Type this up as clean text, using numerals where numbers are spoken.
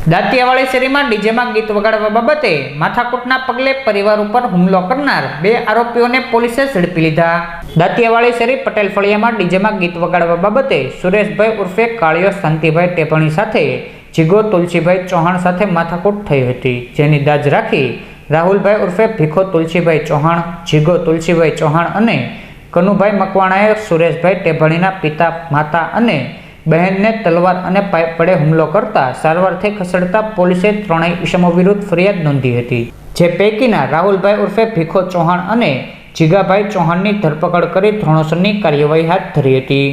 દાંતિયાવાડી શેરીમાં ડીજેમાં ગીત વગાડવા બાબતે માથાકૂટના પગલે પરિવાર ઉપર હુમલો કરનાર 2 આરોપીઓને પોલીસે ઝડપી લીધા। દાંતિયાવાડી શેરી પટેલ ફળિયામાં ડીજેમાં ગીત વગાડવા બાબતે સુરેશભાઈ ઉર્ફે કાળિયો શાંતિભાઈ ટેપણી સાથે જીગો તુલસીભાઈ ચૌહાણ સાથે માથાકૂટ થઈ હતી, જેની દાજ રાખી રાહુલભાઈ ઉર્ફે ભીખો તુલસીભાઈ ચૌહાણ, જીગો તુલસીભાઈ ચૌહાણ અને કનુભાઈ મકવાણાએ સુરેશભાઈ ટેપણીના પિતા, માતા અને બહેનને તલવાર અને પાઇપ વડે હુમલો કરતા સારવારથી ખસેડતા પોલીસે 3 ઇસમો વિરુદ્ધ ફરિયાદ નોંધી હતી, જે પૈકીના રાહુલભાઈ ઉર્ફે ભીખો ચૌહાણ અને જીગાભાઈ ચૌહાણની ધરપકડ કરી ધોરણસરની કાર્યવાહી હાથ ધરી હતી।